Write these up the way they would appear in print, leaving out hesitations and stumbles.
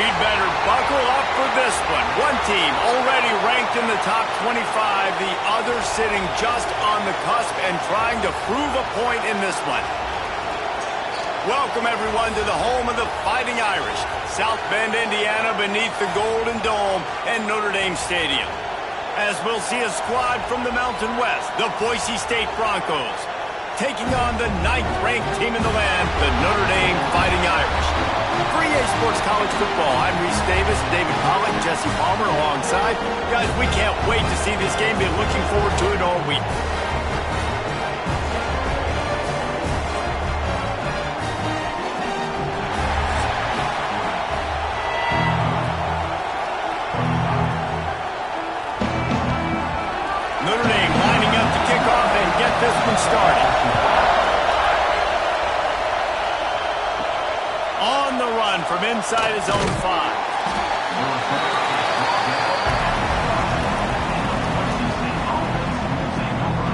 We'd better buckle up for this one. One team already ranked in the top 25, the other sitting just on the cusp and trying to prove a point in this one. Welcome, everyone, to the home of the Fighting Irish, South Bend, Indiana, beneath the Golden Dome and Notre Dame Stadium. As we'll see a squad from the Mountain West, the Boise State Broncos, taking on the 9th-ranked team in the land, the Notre Dame Fighting Irish. For EA Sports College Football, I'm Reese Davis, David Pollack, Jesse Palmer alongside. Guys, we can't wait to see this game. Been looking forward to it all week. Notre Dame lining up to kick off and get this one started. On the run from inside his own 5.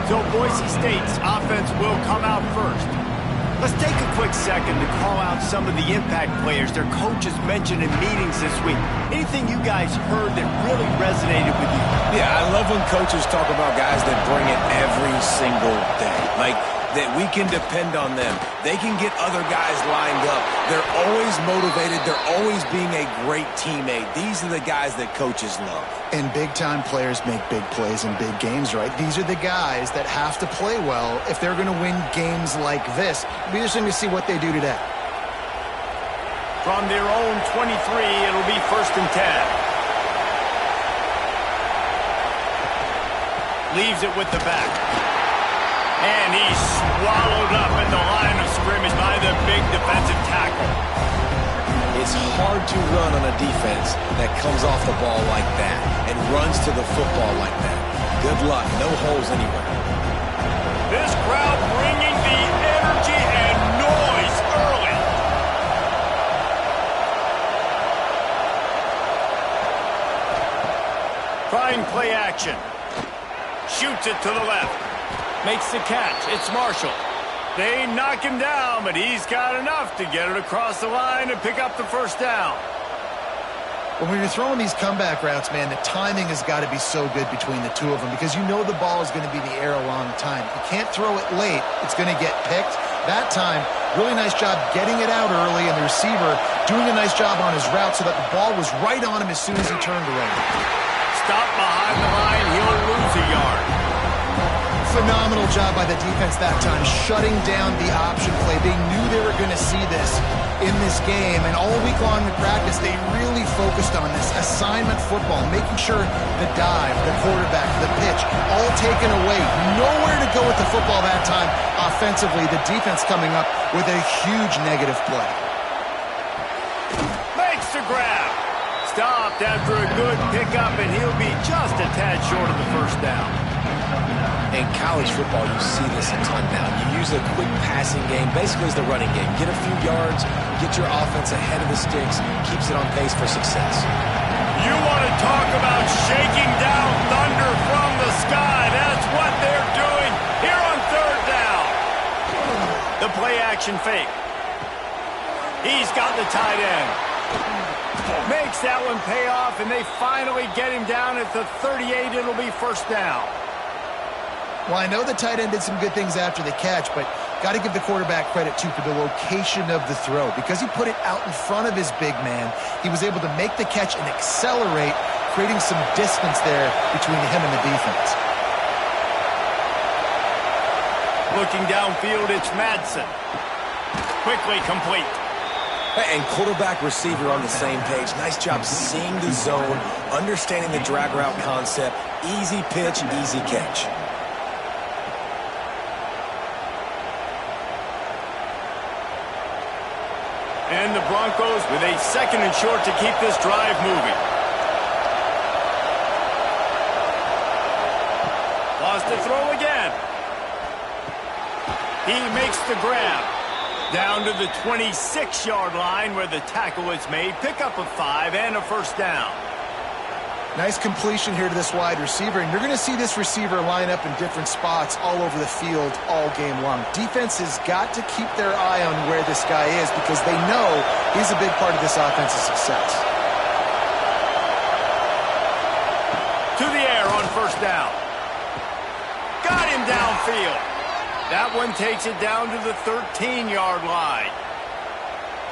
So Boise State's offense will come out first. Let's take a quick second to call out some of the impact players their coaches mentioned in meetings this week. Anything you guys heard that really resonated with you? Yeah, I love when coaches talk about guys that bring it every single day. Like, that we can depend on them. They can get other guys lined up. They're always motivated. They're always being a great teammate. These are the guys that coaches love. And big-time players make big plays in big games, right? These are the guys that have to play well if they're going to win games like this. It'll be interesting to see what they do today. From their own 23, it'll be 1st and 10. Leaves it with the back. And he's swallowed up at the line of scrimmage by the big defensive tackle. It's hard to run on a defense that comes off the ball like that and runs to the football like that. Good luck. No holes anywhere. This crowd bringing the energy and noise early. Trying play action. Shoots it to the left. Makes the catch. It's Marshall. They knock him down, but he's got enough to get it across the line and pick up the 1st down. When you're throwing these comeback routes, man, the timing has got to be so good between the two of them because you know the ball is going to be in the air a long time. You can't throw it late. It's going to get picked. That time, really nice job getting it out early, and the receiver doing a nice job on his route so that the ball was right on him as soon as he turned around. Stop behind the line. He'll lose a yard. Phenomenal job by the defense that time, shutting down the option play. They knew they were going to see this in this game, and all week long in practice, they really focused on this assignment football, making sure the dive, the quarterback, the pitch, all taken away. Nowhere to go with the football that time offensively. The defense coming up with a huge negative play. Makes the grab. Stopped after a good pickup, and he'll be just a tad short of the 1st down. In college football, you see this a ton now. You use a quick passing game, basically as the running game. Get a few yards, get your offense ahead of the sticks, keeps it on pace for success. You want to talk about shaking down thunder from the sky. That's what they're doing here on 3rd down. The play action fake. He's got the tight end. Makes that one pay off, and they finally get him down at the 38. It'll be 1st down. Well, I know the tight end did some good things after the catch, but got to give the quarterback credit, too, for the location of the throw. Because he put it out in front of his big man, he was able to make the catch and accelerate, creating some distance there between him and the defense. Looking downfield, it's Madsen. Quickly complete. And quarterback receiver on the same page. Nice job seeing the zone, understanding the drag route concept. Easy pitch, easy catch. And the Broncos with a 2nd and short to keep this drive moving. Lost the throw again. He makes the grab. Down to the 26-yard line where the tackle is made. Pick up a 5 and a 1st down. Nice completion here to this wide receiver, and you're going to see this receiver line up in different spots all over the field all game long. Defense has got to keep their eye on where this guy is because they know he's a big part of this offense's success. to the air on first down. Got him downfield. That one takes it down to the 13-yard line.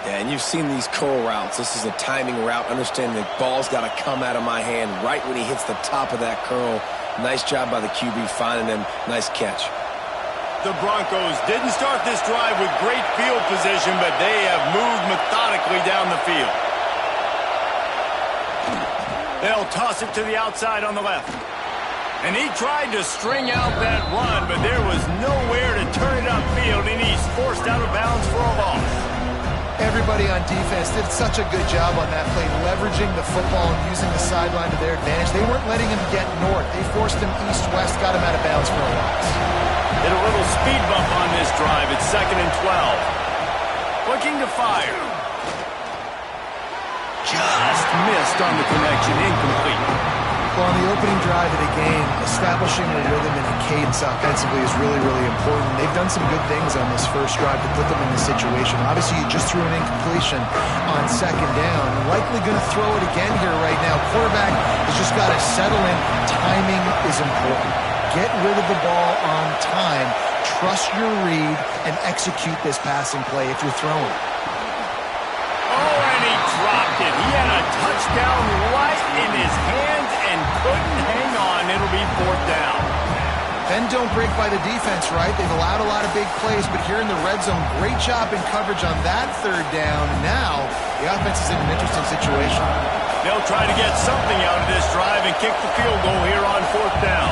Yeah, and you've seen these curl routes. This is a timing route. Understanding the ball's got to come out of my hand right when he hits the top of that curl. Nice job by the QB finding him. Nice catch. The Broncos didn't start this drive with great field position, but they have moved methodically down the field. They'll toss it to the outside on the left. And he tried to string out that run, but there was nowhere to turn it upfield, and he's forced out of bounds for a loss. Everybody on defense did such a good job on that play, leveraging the football and using the sideline to their advantage. They weren't letting him get north. They forced him east-west, got him out of bounds for a loss. Hit a little speed bump on this drive. It's 2nd and 12. Looking to fire. Just missed on the connection. Incomplete. Well, on the opening drive of the game, establishing a rhythm and a cadence offensively is really, really important. They've done some good things on this first drive to put them in this situation. Obviously, you just threw an incompletion on 2nd down. Likely going to throw it again here right now. Quarterback has just got to settle in. Timing is important. Get rid of the ball on time. Trust your read and execute this passing play if you're throwing. Oh, and he dropped it. He had a touchdown right in his hands and couldn't hang on. It'll be 4th down. Bend don't break by the defense, right? They've allowed a lot of big plays, but here in the red zone, great job in coverage on that 3rd down. Now, the offense is in an interesting situation. They'll try to get something out of this drive and kick the field goal here on 4th down.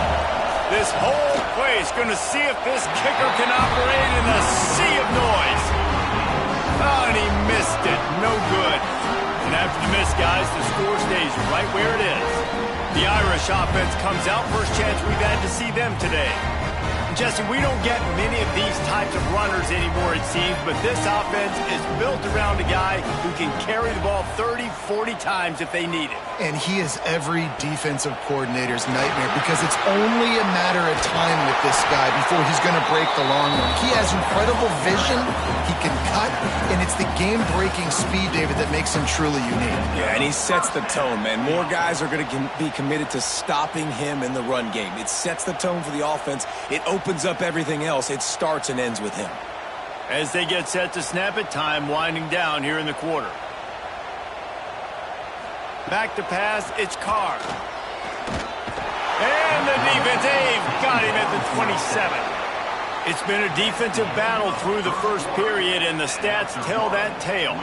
This whole place going to see if this kicker can operate in a sea of noise. Oh, and he missed it. No good. And after the miss, guys, the score stays right where it is. The Irish offense comes out. First chance we've had to see them today. Jesse, we don't get many of these types of runners anymore, it seems, but this offense is built around a guy who can carry the ball 30, 40 times if they need it. And he is every defensive coordinator's nightmare because it's only a matter of time with this guy before he's going to break the long one. He has incredible vision, he can cut, and it's the game-breaking speed, David, that makes him truly unique. Yeah, and he sets the tone, man. More guys are going to be committed to stopping him in the run game. It sets the tone for the offense. It opens up everything else. It starts and ends with him. As they get set to snap it, time winding down here in the quarter. Back to pass, it's Carr. And the defense, they've got him at the 27. It's been a defensive battle through the first period, and the stats tell that tale.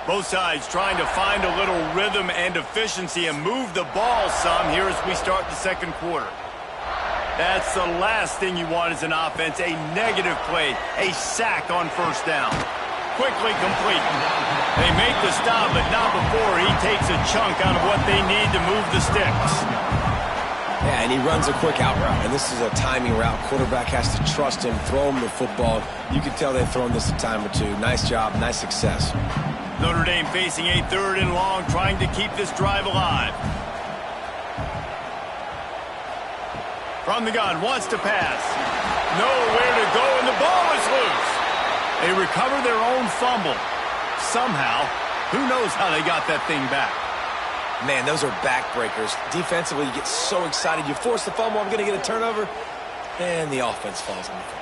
Both sides trying to find a little rhythm and efficiency and move the ball some here as we start the 2nd quarter. That's the last thing you want as an offense, a negative play, a sack on 1st down. Quickly complete. They make the stop, but not before he takes a chunk out of what they need to move the sticks. Yeah, and he runs a quick out route, and this is a timing route. Quarterback has to trust him, throw him the football. You can tell they've thrown this a time or two. Nice job, nice success. Notre Dame facing a 3rd and long, trying to keep this drive alive. From the gun, wants to pass. Nowhere to go, and the ball is loose. They recover their own fumble. Somehow, who knows how they got that thing back. Man, those are backbreakers. Defensively, you get so excited. You force the fumble, I'm going to get a turnover, and the offense falls on the field.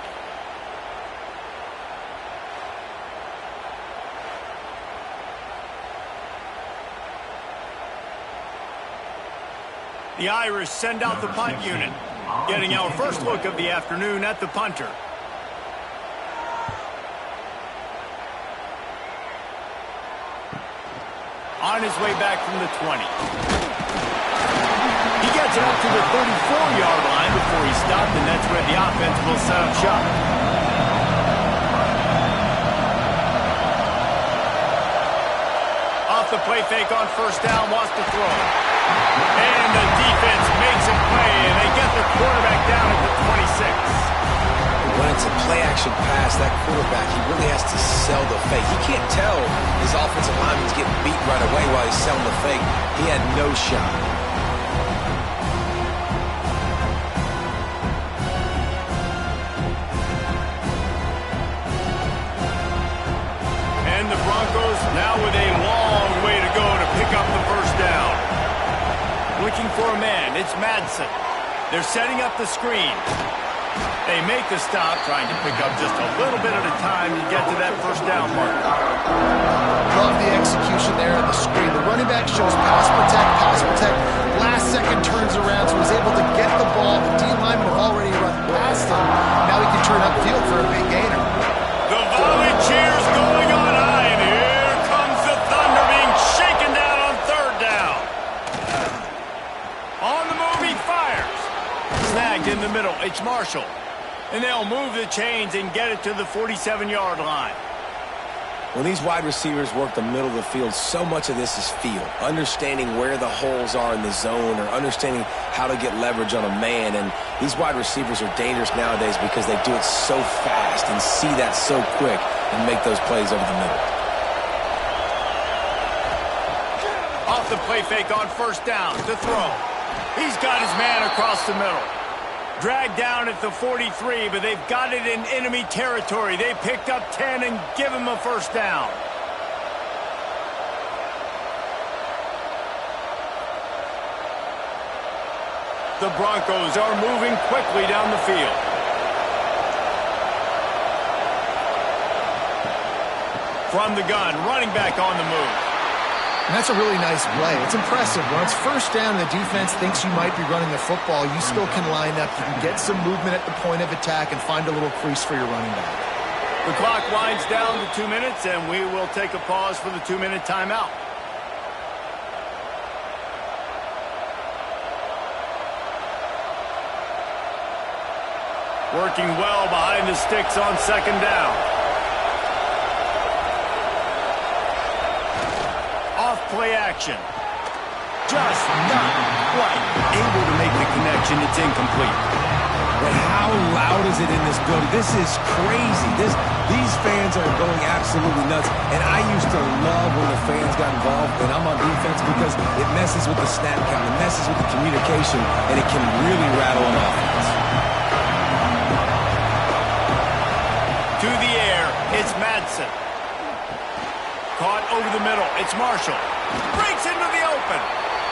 The Irish send out the punt unit. Getting our first look of the afternoon at the punter. On his way back from the 20. He gets it up to the 34-yard line before he stopped, and that's where the offense will set up shop. Off the play fake on 1st down, wants to throw. And the defense makes a play, and they get the quarterback down at the 26. When it's a play-action pass, that quarterback, he really has to sell the fake. He can't tell his offensive lineman's getting beat right away while he's selling the fake. He had no shot. looking for a man. It's Madsen. They're setting up the screen. They make the stop, trying to pick up just a little bit at a time to get to that first down mark. Love the execution there on the screen. The running back shows pass protect. Last second turns around, so he's able to get the ball. The D linemen have already run past him. Now he can turn upfield for a big gainer. The volley cheers going on high, and here comes the Thunder being shaken down on third down. On the move, he fires. Snagged in the middle, it's Marshall. And they'll move the chains and get it to the 47-yard line. When these wide receivers work the middle of the field, so much of this is feel. Understanding where the holes are in the zone or understanding how to get leverage on a man. And these wide receivers are dangerous nowadays because they do it so fast and see that so quick and make those plays over the middle. Off the play fake on first down to throw. He's got his man across the middle. Dragged down at the 43, but they've got it in enemy territory. They picked up 10 and give him a first down. The Broncos are moving quickly down the field. From the gun, running back on the move. And that's a really nice play. It's impressive. When it's first down and the defense thinks you might be running the football, you still can line up. You can get some movement at the point of attack and find a little crease for your running back. The clock winds down to 2 minutes, and we will take a pause for the 2-minute timeout. Working well behind the sticks on second down. Play action. Just not quite able to make the connection. It's incomplete. But how loud is it in this building? This is crazy. These fans are going absolutely nuts. And I used to love when the fans got involved and I'm on defense because it messes with the snap count. It messes with the communication, and it can really rattle an offense. To the air, it's Madsen. Caught over the middle, it's Marshall. Breaks into the open.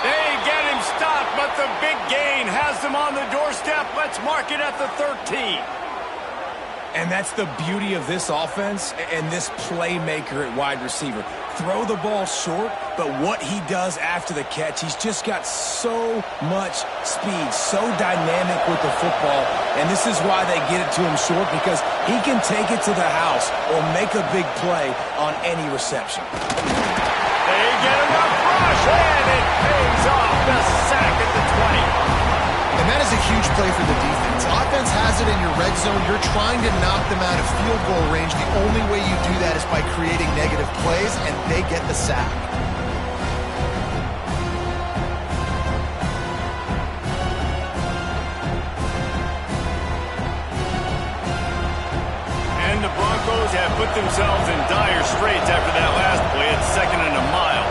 They get him stopped, but the big gain has them on the doorstep. Let's mark it at the 13. And that's the beauty of this offense and this playmaker at wide receiver. Throw the ball short, but what he does after the catch, he's just got so much speed, so dynamic with the football. And this is why they get it to him short, because he can take it to the house or make a big play on any reception. They get enough rush, and it pays off. The sack at the 20. And that is a huge play for the defense. Offense has it in your red zone. You're trying to knock them out of field goal range. The only way you do that is by creating negative plays, and they get the sack. And the Broncos have put themselves in dire straits after that last play. It's 2nd and a mile.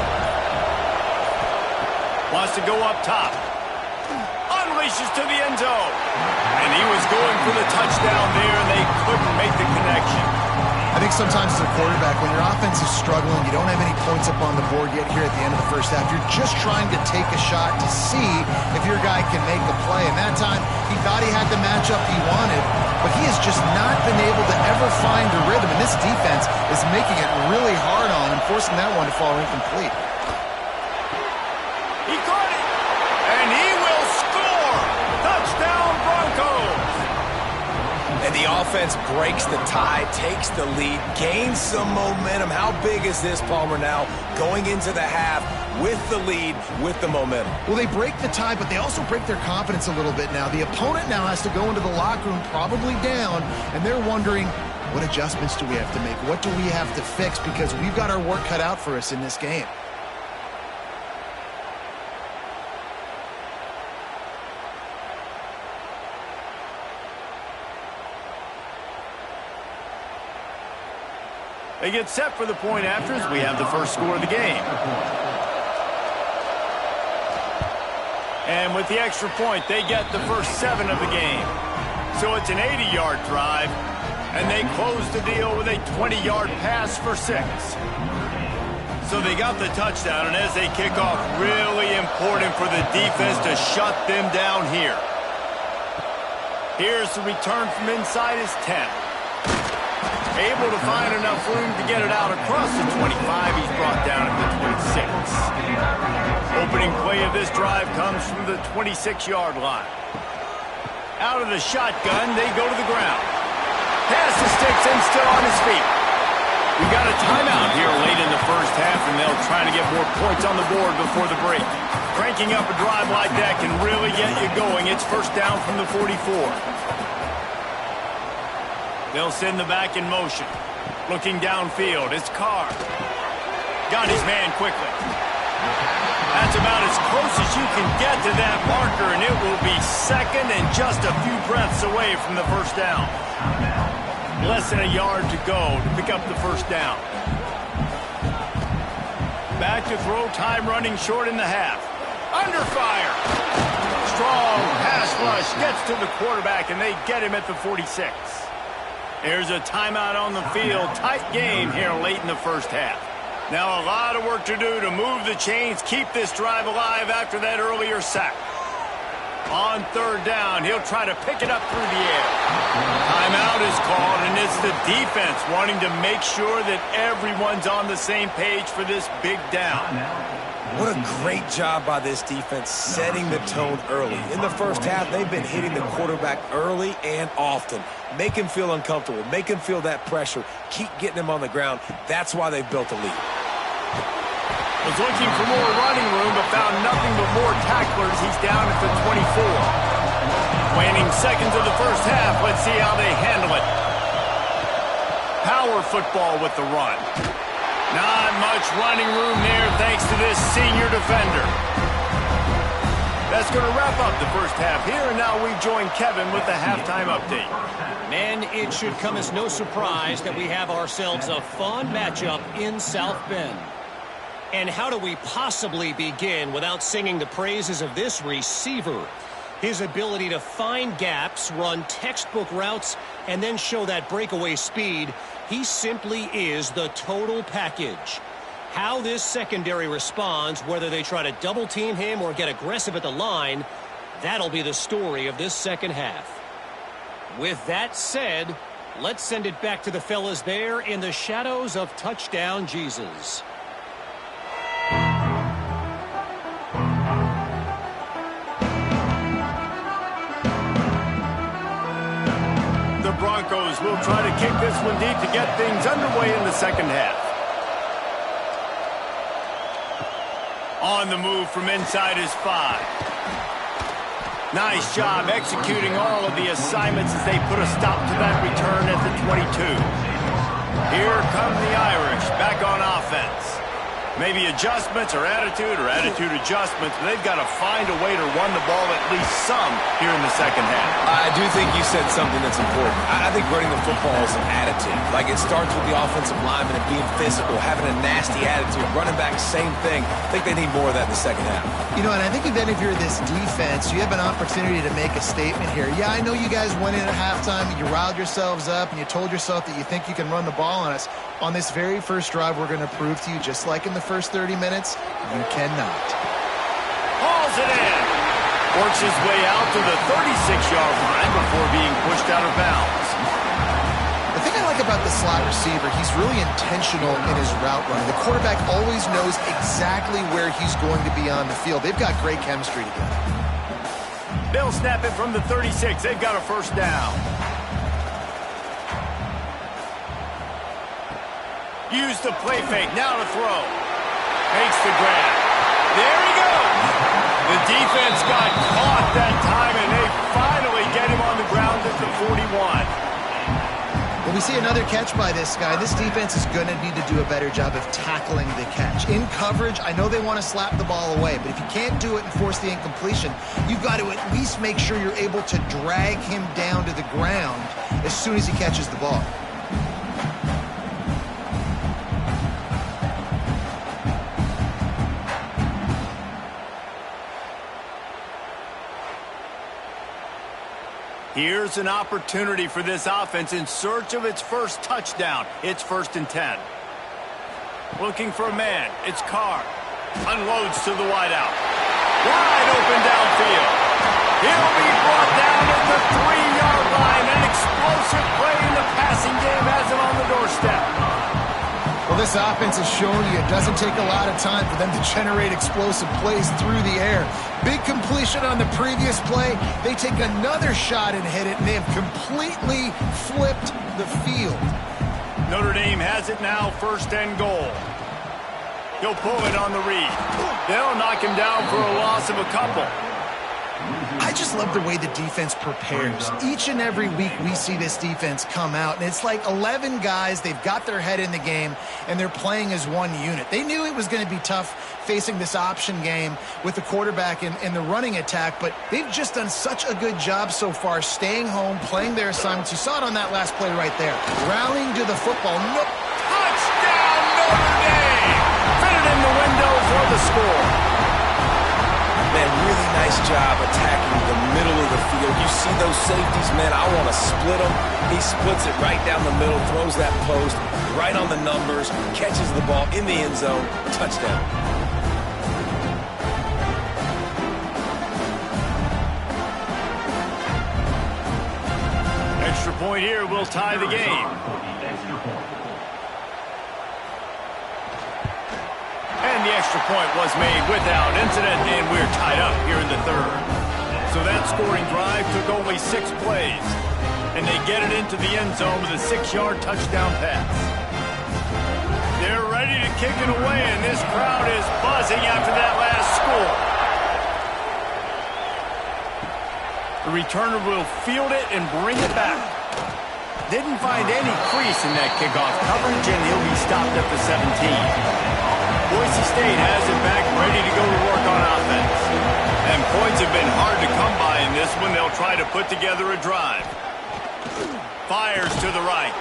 Wants to go up top. Unleashes to the end zone. And he was going for the touchdown there, and they couldn't make the connection. I think sometimes as a quarterback, when your offense is struggling, you don't have any points up on the board yet here at the end of the first half. You're just trying to take a shot to see if your guy can make a play. And that time, he thought he had the matchup he wanted, but he has just not been able to ever find a rhythm. And this defense is making it really hard on him, forcing that one to fall incomplete. He caught it, and he will score. Touchdown, Broncos. And the offense breaks the tie, takes the lead, gains some momentum. How big is this, Palmer, now going into the half with the lead, with the momentum? Well, they break the tie, but they also break their confidence a little bit now. The opponent now has to go into the locker room probably down, and they're wondering, what adjustments do we have to make? What do we have to fix? Because we've got our work cut out for us in this game. They get set for the point after as we have the first score of the game. And with the extra point, they get the first 7 of the game. So it's an 80-yard drive, and they close the deal with a 20-yard pass for 6. So they got the touchdown, and as they kick off, really important for the defense to shut them down here. Here's the return from inside his 10. Able to find enough room to get it out across the 25. He's brought down at the 26. Opening play of this drive comes from the 26-yard line. Out of the shotgun, they go to the ground. Pass to sticks and still on his feet. We got a timeout here late in the first half, and they'll try to get more points on the board before the break. Cranking up a drive like that can really get you going. It's first down from the 44. They'll send the back in motion. Looking downfield, it's Carr. Got his man quickly. That's about as close as you can get to that marker, and it will be second and just a few breaths away from the first down. Less than a yard to go to pick up the first down. Back to throw, time running short in the half. Under fire. Strong pass rush gets to the quarterback, and they get him at the 46. There's a timeout on the field. Tight game here late in the first half. Now a lot of work to do to move the chains, keep this drive alive after that earlier sack. On third down, he'll try to pick it up through the air. Timeout is called, and it's the defense wanting to make sure that everyone's on the same page for this big down. What a great job by this defense setting the tone early. In the first half, they've been hitting the quarterback early and often. Make him feel uncomfortable. Make him feel that pressure. Keep getting him on the ground. That's why they've built a lead. Was looking for more running room, but found nothing but more tacklers. He's down at the 24. Waning seconds of the first half. Let's see how they handle it. Power football with the run. Not much running room there thanks to this senior defender. That's going to wrap up the first half here, and now we join Kevin with the halftime update. Man, it should come as no surprise that we have ourselves a fun matchup in South Bend. And how do we possibly begin without singing the praises of this receiver? His ability to find gaps, run textbook routes, and then show that breakaway speed. He simply is the total package. How this secondary responds, whether they try to double team him or get aggressive at the line, that'll be the story of this second half. With that said, let's send it back to the fellas there in the shadows of Touchdown Jesus. The Broncos will try to kick this one deep to get things underway in the second half. On the move from inside his 5. Nice job executing all of the assignments as they put a stop to that return at the 22. Here come the Irish back on offense. Maybe adjustments or attitude adjustments, but they've got to find a way to run the ball at least some here in the second half. I do think you said something that's important. I think running the football is an attitude. Like, it starts with the offensive lineman and being physical, having a nasty attitude. Running back, same thing. I think they need more of that in the second half. You know, and I think even if you're this defense, you have an opportunity to make a statement here. Yeah, I know you guys went in at halftime and you riled yourselves up and you told yourself that you think you can run the ball on us. On this very first drive, we're going to prove to you, just like in the first 30 minutes, you cannot. Hauls it in. Works his way out to the 36-yard line before being pushed out of bounds. The thing I like about the slot receiver, he's really intentional in his route running. The quarterback always knows exactly where he's going to be on the field. They've got great chemistry together. They'll snap it from the 36. They've got a first down. Use the play fake, now to throw. Makes the grab. There he goes. The defense got caught that time, and they finally get him on the ground at the 41. Well, we see another catch by this guy. This defense is going to need to do a better job of tackling the catch. In coverage, I know they want to slap the ball away, but if you can't do it and force the incompletion, you've got to at least make sure you're able to drag him down to the ground as soon as he catches the ball. Here's an opportunity for this offense in search of its first touchdown. It's 1st and 10. Looking for a man. It's Carr. Unloads to the wideout. Wide open downfield. He'll be brought down at the 3-yard line. An explosive play in the passing game has him on the doorstep. Well, this offense has shown you it doesn't take a lot of time for them to generate explosive plays through the air. Big completion on the previous play. They take another shot and hit it, and they have completely flipped the field. Notre Dame has it now, 1st and goal. He'll pull it on the read. They'll knock him down for a loss of a couple. I just love the way the defense prepares. Each and every week we see this defense come out, and it's like 11 guys. They've got their head in the game, and they're playing as one unit. They knew it was going to be tough facing this option game with the quarterback in the running attack, but they've just done such a good job so far staying home, playing their assignments. You saw it on that last play right there. Rallying to the football. No. Touchdown, Notre Dame! Fitted in the window for the score. Man, really nice job attacking the middle of the field. You see those safeties, man, I want to split them. He splits it right down the middle, throws that post right on the numbers, catches the ball in the end zone, touchdown. Extra point here will tie the game. And the extra point was made without incident, and we're tied up here in the 3rd. So that scoring drive took only 6 plays, and they get it into the end zone with a 6-yard touchdown pass. They're ready to kick it away, and this crowd is buzzing after that last score. The returner will field it and bring it back. Didn't find any crease in that kickoff coverage, and he'll be stopped at the 17. Boise State has it back, ready to go to work on offense. And points have been hard to come by in this one. They'll try to put together a drive. Fires to the right.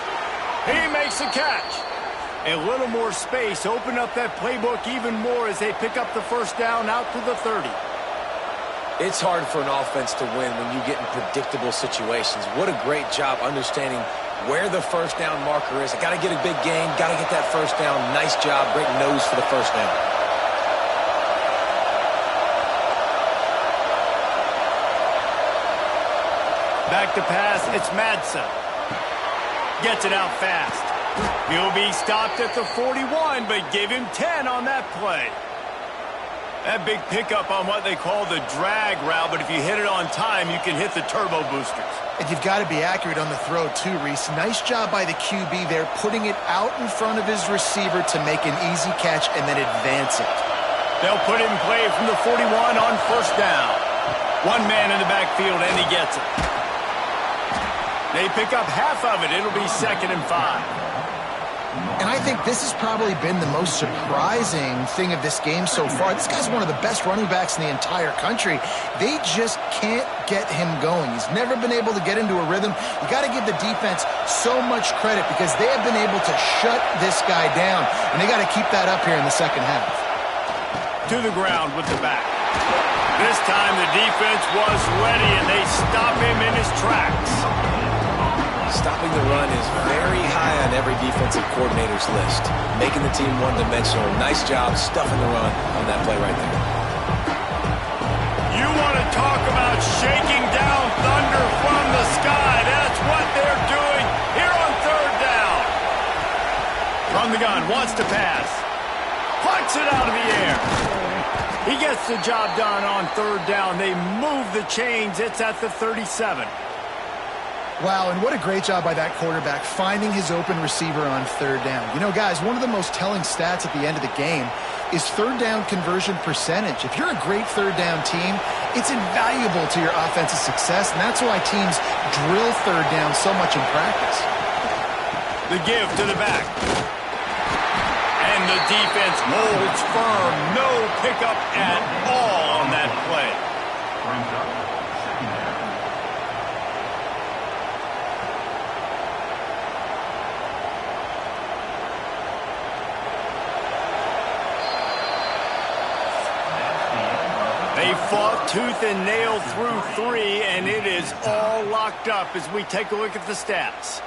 He makes a catch. A little more space. Open up that playbook even more as they pick up the 1st down out to the 30. It's hard for an offense to win when you get in predictable situations. What a great job understanding where the 1st down marker is. I got to get a big gain, got to get that 1st down. Nice job, great nose for the 1st down. Back to pass, it's Madsen. Gets it out fast. He'll be stopped at the 41, but give him 10 on that play. That big pickup on what they call the drag route, but if you hit it on time, you can hit the turbo boosters. And you've got to be accurate on the throw, too, Reese. Nice job by the QB there, putting it out in front of his receiver to make an easy catch and then advance it. They'll put it in play from the 41 on 1st down. One man in the backfield, and he gets it. They pick up half of it. It'll be 2nd and 5. And I think this has probably been the most surprising thing of this game so far. This guy's one of the best running backs in the entire country. They just can't get him going. He's never been able to get into a rhythm. You got to give the defense so much credit because they have been able to shut this guy down, and they got to keep that up here in the 2nd half. To the ground with the back. This time the defense was ready, and they stop him in his tracks. Stopping the run is very high on every defensive coordinator's list. Making the team one-dimensional. Nice job stuffing the run on that play right there. You want to talk about shaking down thunder from the sky. That's what they're doing here on 3rd down. From the gun, wants to pass. Puts it out of the air. He gets the job done on 3rd down. They move the chains. It's at the 37. Wow, and what a great job by that quarterback, finding his open receiver on 3rd down. You know, guys, one of the most telling stats at the end of the game is 3rd down conversion percentage. If you're a great 3rd down team, it's invaluable to your offensive success, and that's why teams drill 3rd down so much in practice. The give to the back. And the defense holds firm. No pickup at all on that play. They fought tooth and nail through 3, and it is all locked up as we take a look at the stats.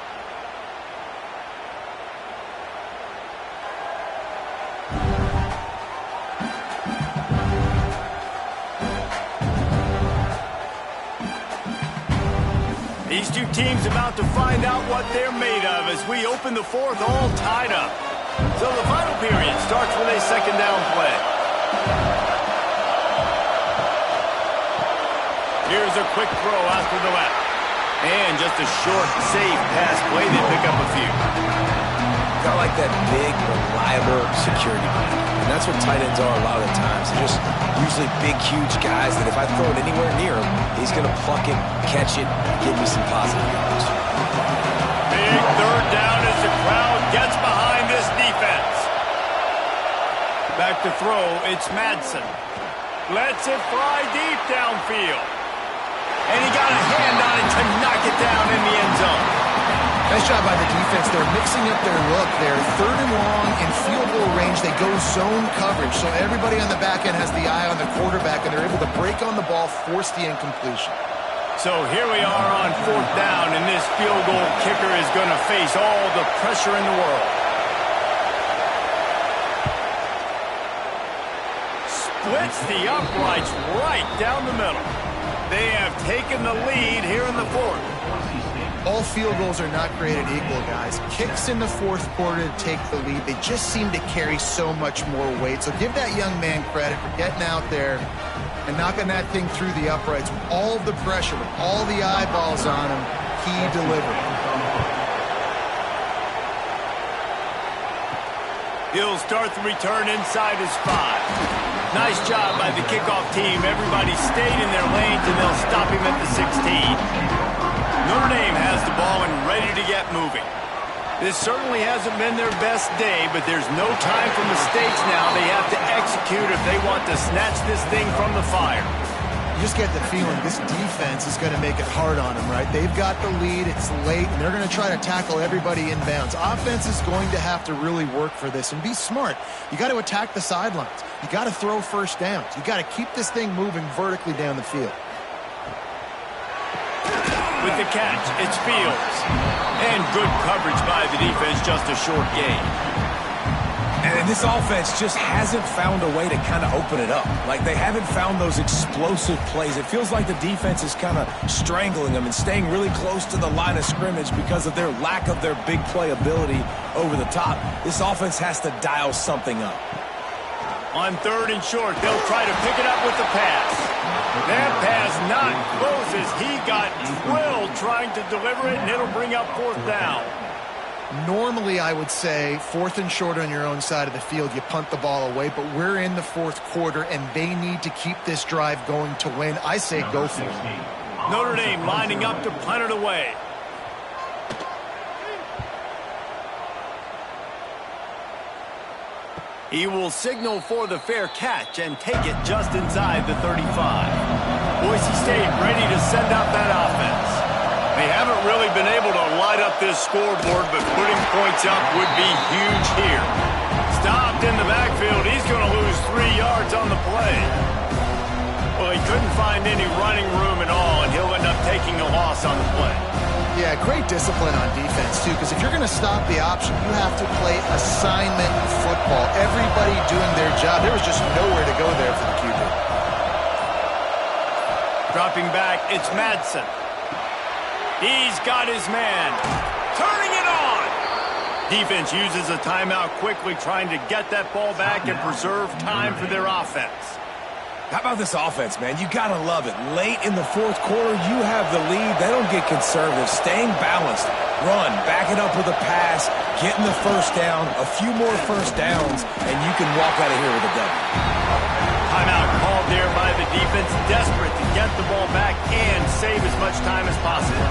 These two teams about to find out what they're made of as we open the fourth all tied up. So the final period starts with a second down play. Here's a quick throw out to the left. And just a short, safe pass play. They pick up a few. Got like that big, reliable security blanket. And that's what tight ends are a lot of the times. They're just usually big, huge guys that if I throw it anywhere near him, he's going to pluck it, catch it, and give me some positive yards. Big third down as the crowd gets behind this defense. Back to throw, it's Madsen. Lets it fly deep downfield. And he got a hand on it to knock it down in the end zone. Nice job by the defense. They're mixing up their look. They're third and long in field goal range. They go zone coverage. So everybody on the back end has the eye on the quarterback, and they're able to break on the ball, force the incompletion. So here we are on fourth down, and this field goal kicker is going to face all the pressure in the world. Splits the uprights right down the middle. They have taken the lead here in the fourth. All field goals are not created equal, guys. Kicks in the fourth quarter to take the lead. They just seem to carry so much more weight. So give that young man credit for getting out there and knocking that thing through the uprights with all of the pressure, with all the eyeballs on him. He delivered. He'll start the return inside his 5. Nice job by the kickoff team. Everybody stayed in their lanes, and they'll stop him at the 16. Notre Dame has the ball and ready to get moving. This certainly hasn't been their best day, but there's no time for mistakes now. They have to execute if they want to snatch this thing from the fire. You just get the feeling this defense is going to make it hard on them, right? They've got the lead, it's late, and they're going to try to tackle everybody inbounds. Offense is going to have to really work for this and be smart. You got to attack the sidelines. You got to throw first downs. You got to keep this thing moving vertically down the field. With the catch, it's Fields. And good coverage by the defense, just a short gain. And this offense just hasn't found a way to kind of open it up. Like, they haven't found those explosive plays. It feels like the defense is kind of strangling them and staying really close to the line of scrimmage because of their lack of their big play ability over the top. This offense has to dial something up. On third and short, they'll try to pick it up with the pass. That pass not close as he got drilled trying to deliver it, and it'll bring up fourth down. Normally, I would say fourth and short on your own side of the field, you punt the ball away, but we're in the fourth quarter, and they need to keep this drive going to win. I say go for it. Notre Dame lining up to punt it away. He will signal for the fair catch and take it just inside the 35. Boise State ready to send out that offense. They haven't really been able to light up this scoreboard, but putting points up would be huge here. Stopped in the backfield. He's going to lose 3 yards on the play. Well, he couldn't find any running room at all, and he'll end up taking a loss on the play. Yeah, great discipline on defense, too, because if you're going to stop the option, you have to play assignment football. Everybody doing their job. There was just nowhere to go there for the QB. Dropping back, it's Madsen. He's got his man. Turning it on. Defense uses a timeout quickly, trying to get that ball back and preserve time for their offense. How about this offense, man? You got to love it. Late in the fourth quarter, you have the lead. They don't get conservative. Staying balanced. Run. Back it up with a pass. Getting the first down. A few more first downs, and you can walk out of here with a W. Timeout called there by the defense. Desperate to get the ball back and save as much time as possible.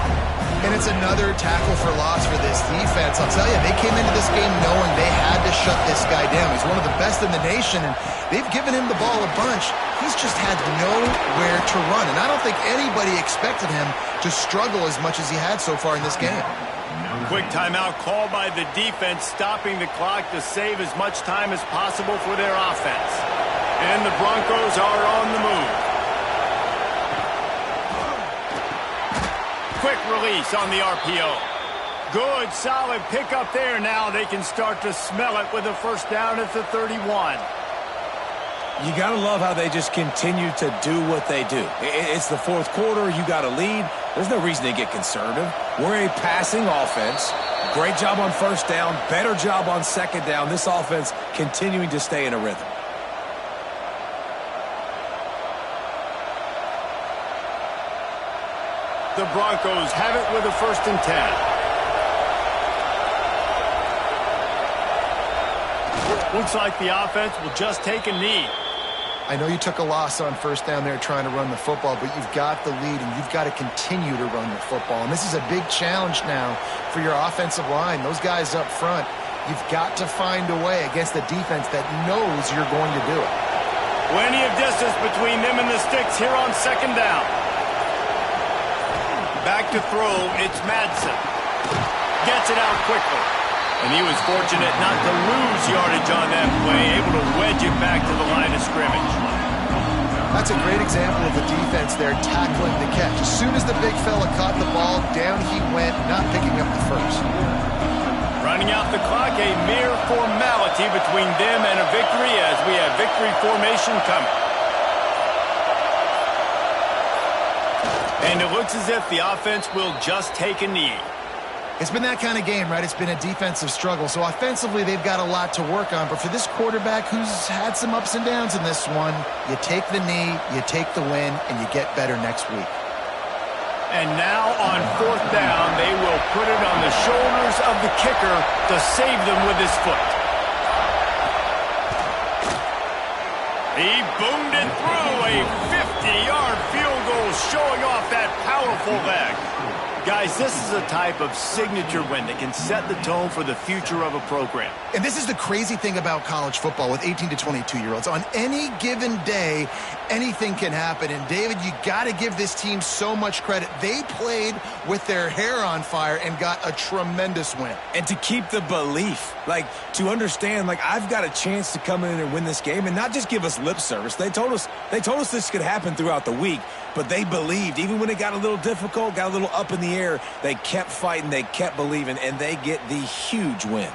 And it's another tackle for loss for this defense. I'll tell you, they came into this game knowing they had to shut this guy down. He's one of the best in the nation, and they've given him the ball a bunch. He's just had nowhere to run, and I don't think anybody expected him to struggle as much as he had so far in this game. Quick timeout called by the defense, stopping the clock to save as much time as possible for their offense. And the Broncos are on the move. Quick release on the RPO. Good, solid pickup there. Now they can start to smell it with a first down at the 31. You got to love how they just continue to do what they do. It's the fourth quarter. You got a lead. There's no reason to get conservative. We're a passing offense. Great job on first down, better job on second down. This offense continuing to stay in a rhythm. The Broncos have it with a 1st and 10. Looks like the offense will just take a knee. I know you took a loss on first down there trying to run the football, but you've got the lead, and you've got to continue to run the football. And this is a big challenge now for your offensive line. Those guys up front, you've got to find a way against the defense that knows you're going to do it. Plenty of distance between them and the sticks here on 2nd down. Back to throw, it's Madsen. Gets it out quickly. And he was fortunate not to lose yardage on that play, able to wedge it back to the line of scrimmage. That's a great example of the defense there tackling the catch. As soon as the big fella caught the ball, down he went, not picking up the first. Running out the clock, a mere formality between them and a victory as we have victory formation coming. And it looks as if the offense will just take a knee. It's been that kind of game, right? It's been a defensive struggle. So offensively, they've got a lot to work on. But for this quarterback who's had some ups and downs in this one, you take the knee, you take the win, and you get better next week. And now on 4th down, they will put it on the shoulders of the kicker to save them with his foot. He boomed it through, a 50-yard field goal showing off that powerful leg. Guys, this is a type of signature win that can set the tone for the future of a program. And this is the crazy thing about college football with 18 to 22-year-olds. On any given day, anything can happen. And, David, you got to give this team so much credit. They played with their hair on fire and got a tremendous win. And to keep the belief, to understand, I've got a chance to come in and win this game and not just give us lip service. They told us this could happen throughout the week, but they believed. Even when it got a little difficult, got a little up in the air, they kept fighting, they kept believing, and they get the huge win.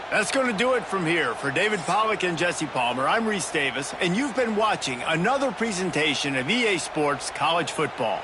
That's going to do it from here. For David Pollack and Jesse Palmer, I'm Reese Davis, and you've been watching another presentation of EA Sports College Football.